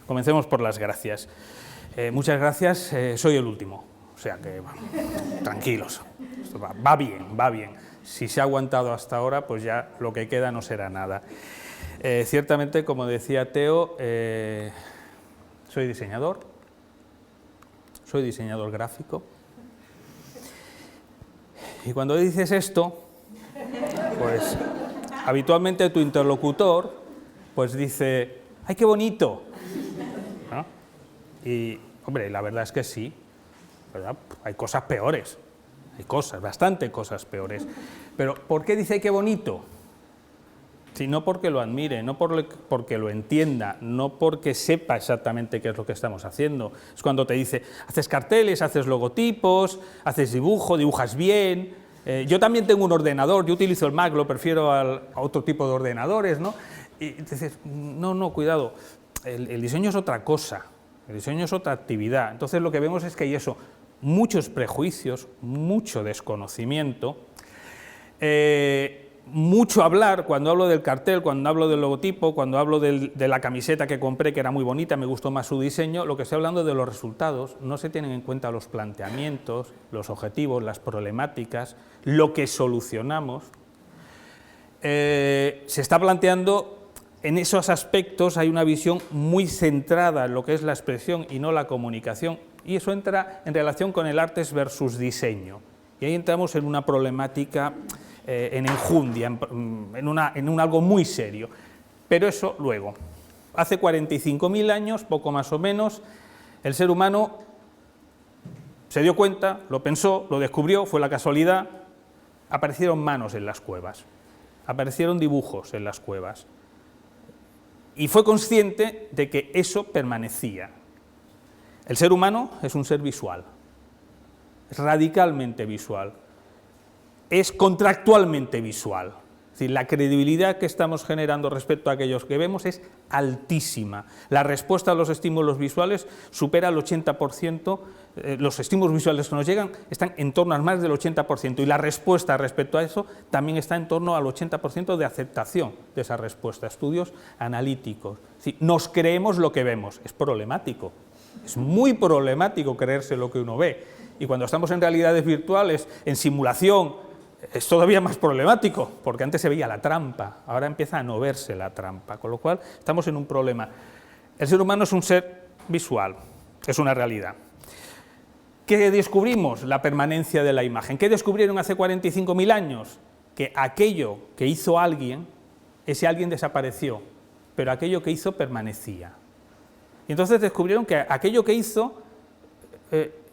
comencemos por las gracias. Muchas gracias, soy el último, o sea que tranquilos, esto va bien, va bien. Si se ha aguantado hasta ahora, pues ya lo que queda no será nada. Ciertamente, como decía Teo, soy diseñador gráfico, y cuando dices esto, pues habitualmente tu interlocutor pues dice, ¡ay, qué bonito! ¿No? Y, hombre, la verdad es que sí, ¿verdad? Hay cosas peores, hay cosas, bastante cosas peores. Pero, ¿por qué dice qué bonito? Si no porque lo admire, no porque lo entienda, no porque sepa exactamente qué es lo que estamos haciendo. Es cuando te dice, haces carteles, haces logotipos, haces dibujas bien. Yo también tengo un ordenador, yo utilizo el Mac, lo prefiero a otro tipo de ordenadores, ¿no? Y dices, no, cuidado, el diseño es otra cosa, el diseño es otra actividad. Entonces lo que vemos es que hay eso, muchos prejuicios, mucho desconocimiento, mucho hablar. Cuando hablo del cartel, cuando hablo del logotipo, cuando hablo de la camiseta que compré, que era muy bonita, me gustó más su diseño, lo que estoy hablando de los resultados, no se tienen en cuenta los planteamientos, los objetivos, las problemáticas, lo que solucionamos. Se está planteando, en esos aspectos hay una visión muy centrada en lo que es la expresión y no la comunicación, y eso entra en relación con el artes versus diseño, y ahí entramos en una problemática en enjundia, en un algo muy serio, pero eso luego. Hace 45.000 años, poco más o menos, el ser humano se dio cuenta, lo pensó, lo descubrió, fue la casualidad, aparecieron manos en las cuevas, aparecieron dibujos en las cuevas, y fue consciente de que eso permanecía. El ser humano es un ser visual, es radicalmente visual, es contractualmente visual. Es decir, la credibilidad que estamos generando respecto a aquellos que vemos es altísima. La respuesta a los estímulos visuales supera el 80%, los estímulos visuales que nos llegan están en torno al más del 80%, y la respuesta respecto a eso también está en torno al 80% de aceptación de esa respuesta. Estudios analíticos. Es decir, nos creemos lo que vemos. Es problemático, es muy problemático creerse lo que uno ve, y cuando estamos en realidades virtuales, en simulación, es todavía más problemático, porque antes se veía la trampa, ahora empieza a no verse la trampa, con lo cual estamos en un problema. El ser humano es un ser visual, es una realidad. ¿Qué descubrimos? La permanencia de la imagen. ¿Qué descubrieron hace 45.000 años? Que aquello que hizo alguien, ese alguien desapareció, pero aquello que hizo permanecía. Y entonces descubrieron que aquello que hizo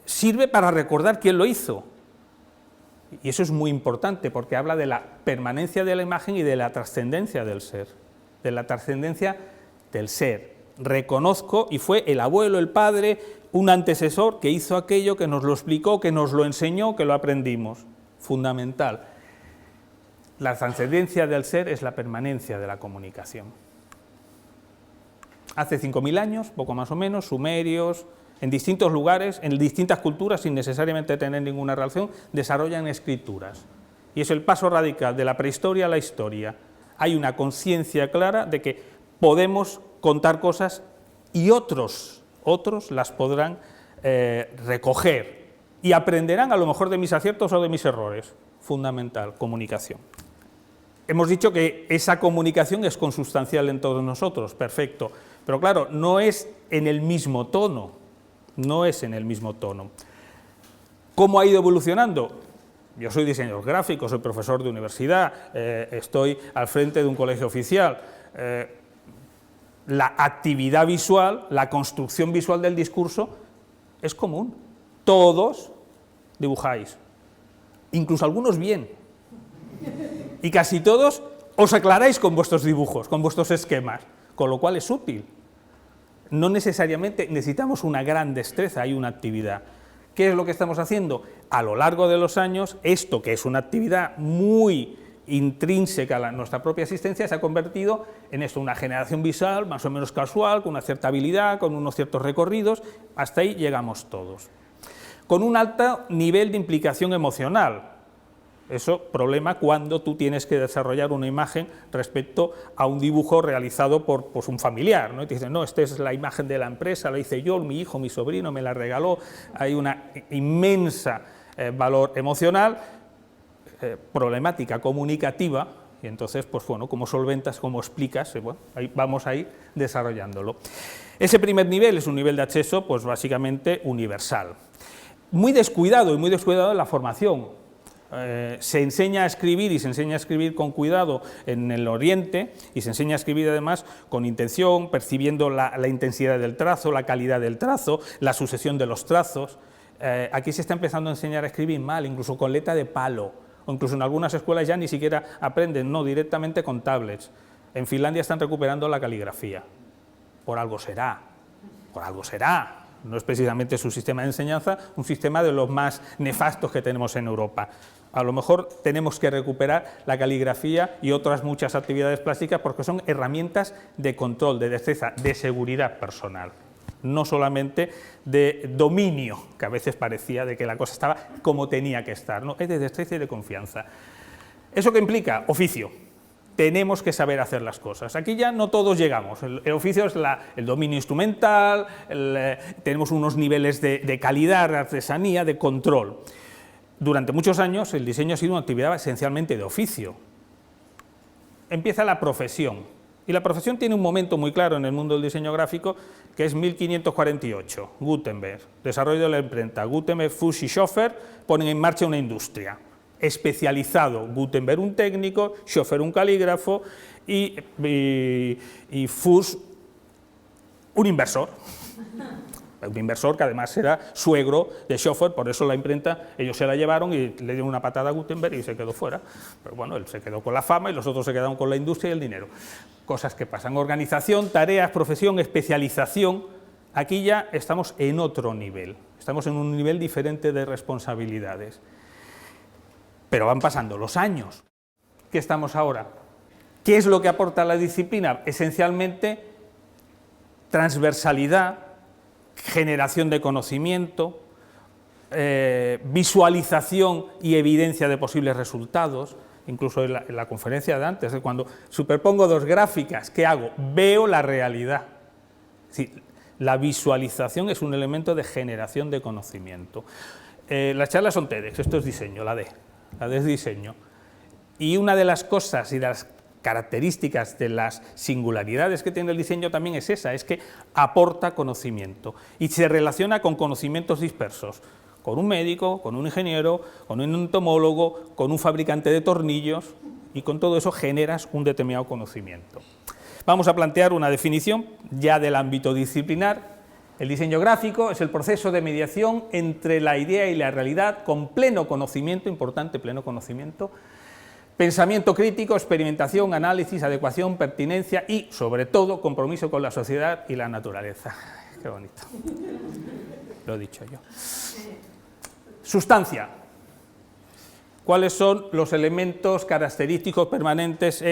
sirve para recordar quién lo hizo. Y eso es muy importante, porque habla de la permanencia de la imagen y de la trascendencia del ser, de la trascendencia del ser. Reconozco, y fue el abuelo, el padre, un antecesor que hizo aquello, que nos lo explicó, que nos lo enseñó, que lo aprendimos. Fundamental. La trascendencia del ser es la permanencia de la comunicación. Hace 5.000 años, poco más o menos, sumerios, en distintos lugares, en distintas culturas, sin necesariamente tener ninguna relación, desarrollan escrituras. Y es el paso radical de la prehistoria a la historia. Hay una conciencia clara de que podemos contar cosas y otros las podrán recoger y aprenderán a lo mejor de mis aciertos o de mis errores. Fundamental, comunicación. Hemos dicho que esa comunicación es consustancial en todos nosotros, perfecto, pero claro, no es en el mismo tono. No es en el mismo tono. ¿Cómo ha ido evolucionando? Yo soy diseñador gráfico, soy profesor de universidad, estoy al frente de un colegio oficial. La actividad visual, la construcción visual del discurso es común. Todos dibujáis, incluso algunos bien. Y casi todos os aclaráis con vuestros dibujos, con vuestros esquemas, con lo cual es útil. No necesariamente necesitamos una gran destreza, hay una actividad. ¿Qué es lo que estamos haciendo? A lo largo de los años, esto que es una actividad muy intrínseca a nuestra propia existencia, se ha convertido en esto, una generación visual más o menos casual, con una cierta habilidad, con unos ciertos recorridos, hasta ahí llegamos todos. Con un alto nivel de implicación emocional. Eso, problema cuando tú tienes que desarrollar una imagen respecto a un dibujo realizado por pues, un familiar, ¿no? Y te dicen, no, esta es la imagen de la empresa, la hice yo, mi hijo, mi sobrino me la regaló. Hay una inmensa valor emocional, problemática comunicativa, y entonces, pues bueno, ¿cómo solventas, cómo explicas? Bueno, ahí vamos a ir desarrollándolo. Ese primer nivel es un nivel de acceso, pues básicamente universal. Muy descuidado en la formación. Se enseña a escribir y se enseña a escribir con cuidado en el Oriente y se enseña a escribir además con intención, percibiendo la intensidad del trazo, la calidad del trazo, la sucesión de los trazos. Aquí se está empezando a enseñar a escribir mal, incluso con letra de palo, o incluso en algunas escuelas ya ni siquiera aprenden, no, directamente con tablets. En Finlandia están recuperando la caligrafía. Por algo será, por algo será. No es precisamente su sistema de enseñanza un sistema de los más nefastos que tenemos en Europa. A lo mejor tenemos que recuperar la caligrafía y otras muchas actividades plásticas porque son herramientas de control, de destreza, de seguridad personal, no solamente de dominio, que a veces parecía de que la cosa estaba como tenía que estar, no, es de destreza y de confianza. ¿Eso qué implica? Oficio. Tenemos que saber hacer las cosas. Aquí ya no todos llegamos. El oficio es el dominio instrumental, tenemos unos niveles de calidad, de artesanía, de control. Durante muchos años el diseño ha sido una actividad esencialmente de oficio. Empieza la profesión, y la profesión tiene un momento muy claro en el mundo del diseño gráfico, que es 1548, Gutenberg, desarrollo de la imprenta. Gutenberg, Fuchs y Schoeffer ponen en marcha una industria. Especializado, Gutenberg un técnico, Schoeffer un calígrafo y Fuchs un inversor. Un inversor que además era suegro de Schoeffer, por eso la imprenta ellos se la llevaron y le dieron una patada a Gutenberg y se quedó fuera. Pero bueno, él se quedó con la fama y los otros se quedaron con la industria y el dinero. Cosas que pasan. Organización, tareas, profesión, especialización. Aquí ya estamos en otro nivel, estamos en un nivel diferente de responsabilidades. Pero van pasando los años. ¿Qué estamos ahora? ¿Qué es lo que aporta la disciplina? Esencialmente, transversalidad, generación de conocimiento, visualización y evidencia de posibles resultados. Incluso en la conferencia de antes, cuando superpongo dos gráficas, ¿qué hago? Veo la realidad. Sí, la visualización es un elemento de generación de conocimiento. Las charlas son TEDx, esto es diseño, la D es diseño. Y una de las cosas y de las características de las singularidades que tiene el diseño también es esa, es que aporta conocimiento y se relaciona con conocimientos dispersos, con un médico, con un ingeniero, con un entomólogo, con un fabricante de tornillos, y con todo eso generas un determinado conocimiento. Vamos a plantear una definición ya del ámbito disciplinar. El diseño gráfico es el proceso de mediación entre la idea y la realidad con pleno conocimiento, importante, pleno conocimiento, pensamiento crítico, experimentación, análisis, adecuación, pertinencia y, sobre todo, compromiso con la sociedad y la naturaleza. Qué bonito. Lo he dicho yo. Sustancia. ¿Cuáles son los elementos característicos, permanentes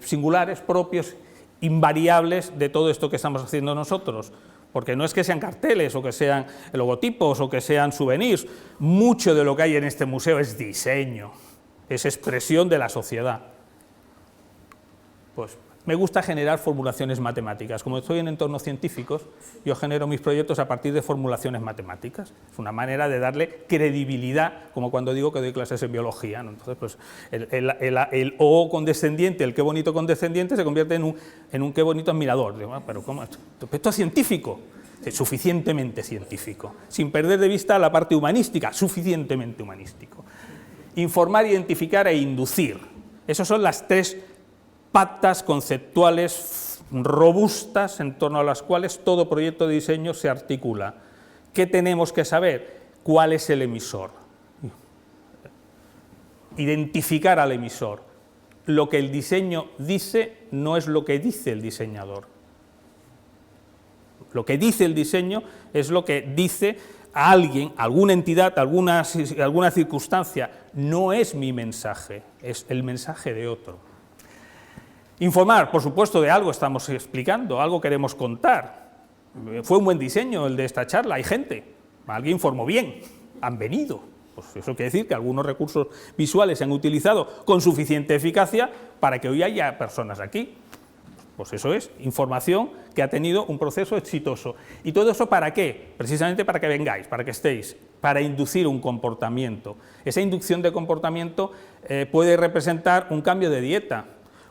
singulares, propios, invariables de todo esto que estamos haciendo nosotros? Porque no es que sean carteles o que sean logotipos o que sean souvenirs. Mucho de lo que hay en este museo es diseño, es expresión de la sociedad. Pues me gusta generar formulaciones matemáticas. Como estoy en entornos científicos, yo genero mis proyectos a partir de formulaciones matemáticas. Es una manera de darle credibilidad, como cuando digo que doy clases en biología, ¿no? Entonces, pues, el O condescendiente, el qué bonito condescendiente, se convierte en un qué bonito admirador. Digo, pero ¿cómo? Esto es científico, es suficientemente científico, sin perder de vista la parte humanística, suficientemente humanístico. Informar, identificar e inducir. Esas son las tres patas conceptuales robustas en torno a las cuales todo proyecto de diseño se articula. ¿Qué tenemos que saber? ¿Cuál es el emisor? Identificar al emisor. Lo que el diseño dice no es lo que dice el diseñador. Lo que dice el diseño es lo que dice a alguien, alguna entidad, alguna circunstancia. No es mi mensaje, es el mensaje de otro. Informar, por supuesto, de algo estamos explicando, algo queremos contar. Fue un buen diseño el de esta charla, hay gente, alguien informó bien, han venido, Pues eso quiere decir que algunos recursos visuales se han utilizado con suficiente eficacia para que hoy haya personas aquí. Pues eso es información que ha tenido un proceso exitoso. ¿Y todo eso para qué? Precisamente para que vengáis, para que estéis, para inducir un comportamiento. Esa inducción de comportamiento puede representar un cambio de dieta,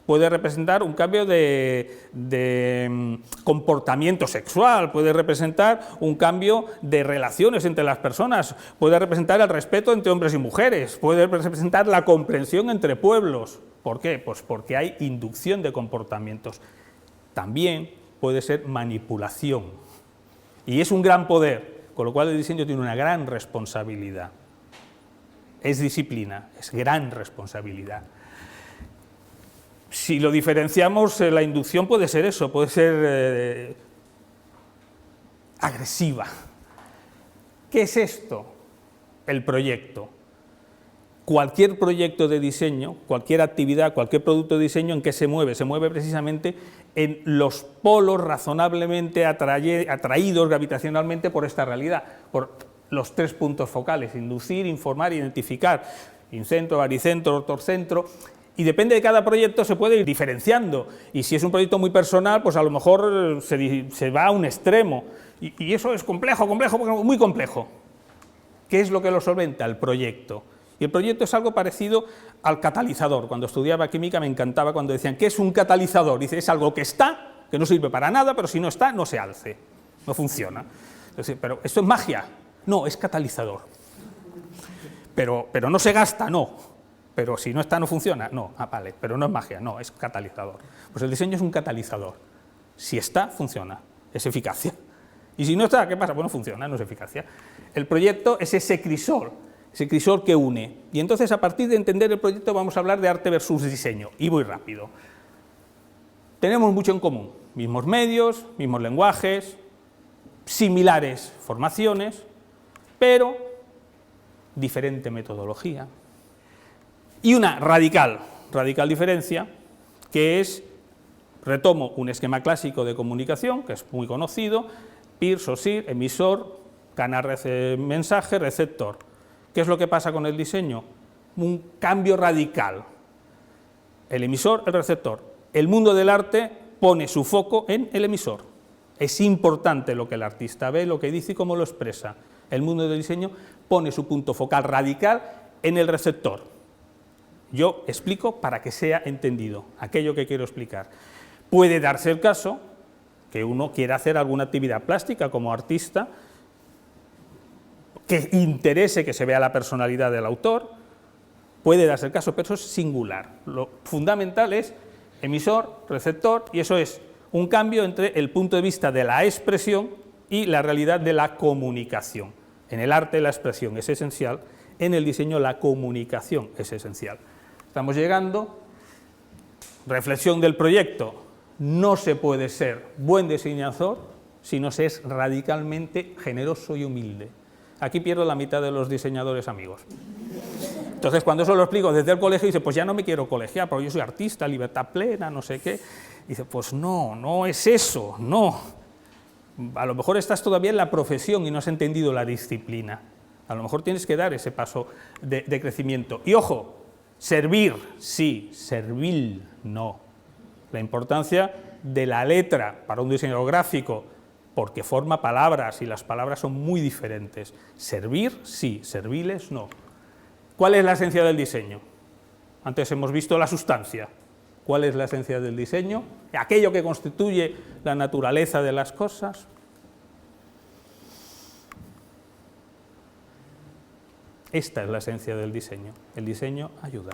puede representar un cambio de comportamiento sexual, puede representar un cambio de relaciones entre las personas, puede representar el respeto entre hombres y mujeres, puede representar la comprensión entre pueblos. ¿Por qué? Pues porque hay inducción de comportamientos. También puede ser manipulación. Y es un gran poder, con lo cual el diseño tiene una gran responsabilidad. Es disciplina, es gran responsabilidad. Si lo diferenciamos, la inducción puede ser eso, puede ser agresiva. ¿Qué es esto? El proyecto. Cualquier proyecto de diseño, cualquier actividad, cualquier producto de diseño, ¿en qué se mueve? Se mueve precisamente en los polos razonablemente atraídos gravitacionalmente por esta realidad, por los 3 puntos focales: inducir, informar, identificar, incentro, baricentro, torcentro. Y depende de cada proyecto se puede ir diferenciando, y si es un proyecto muy personal, pues a lo mejor se va a un extremo, y eso es complejo, muy complejo. ¿Qué es lo que lo solventa? El proyecto. Y el proyecto es algo parecido al catalizador. Cuando estudiaba química me encantaba cuando decían, ¿qué es un catalizador? Dice, es algo que está, que no sirve para nada, pero si no está, no se alce, no funciona. Entonces, pero ¿esto es magia? No, es catalizador. Pero no se gasta, no. Pero si no está, no funciona, no. Ah, vale, pero no es magia, no, es catalizador. Pues el diseño es un catalizador. Si está, funciona, es eficacia. Y si no está, ¿qué pasa? Pues no funciona, no es eficacia. El proyecto es ese crisol que une. Y entonces, a partir de entender el proyecto, vamos a hablar de arte versus diseño. Y voy rápido. Tenemos mucho en común. Mismos medios, mismos lenguajes, similares formaciones, pero diferente metodología. Y una radical diferencia, que es, retomo un esquema clásico de comunicación, que es muy conocido: peer, SOSIR, emisor, canal mensaje, receptor. ¿Qué es lo que pasa con el diseño? Un cambio radical. El emisor, el receptor. El mundo del arte pone su foco en el emisor. Es importante lo que el artista ve, lo que dice y cómo lo expresa. El mundo del diseño pone su punto focal radical en el receptor. Yo explico para que sea entendido aquello que quiero explicar. Puede darse el caso que uno quiera hacer alguna actividad plástica como artista, que interese que se vea la personalidad del autor, puede darse el caso, pero eso es singular. Lo fundamental es emisor, receptor, y eso es un cambio entre el punto de vista de la expresión y la realidad de la comunicación. En el arte la expresión es esencial, en el diseño la comunicación es esencial. Estamos llegando, reflexión del proyecto: no se puede ser buen diseñador si no se es radicalmente generoso y humilde. Aquí pierdo la mitad de los diseñadores amigos. Entonces, cuando eso lo explico desde el colegio, dice, pues ya no me quiero colegiar, porque yo soy artista, libertad plena, no sé qué. Dice, pues no es eso, no. A lo mejor estás todavía en la profesión y no has entendido la disciplina. A lo mejor tienes que dar ese paso de crecimiento. Y ojo, servir, sí, servil, no. La importancia de la letra para un diseñador gráfico, porque forma palabras y las palabras son muy diferentes. Servir, sí, serviles, no. ¿Cuál es la esencia del diseño? Antes hemos visto la sustancia. ¿Cuál es la esencia del diseño? Aquello que constituye la naturaleza de las cosas. Esta es la esencia del diseño. El diseño ayuda.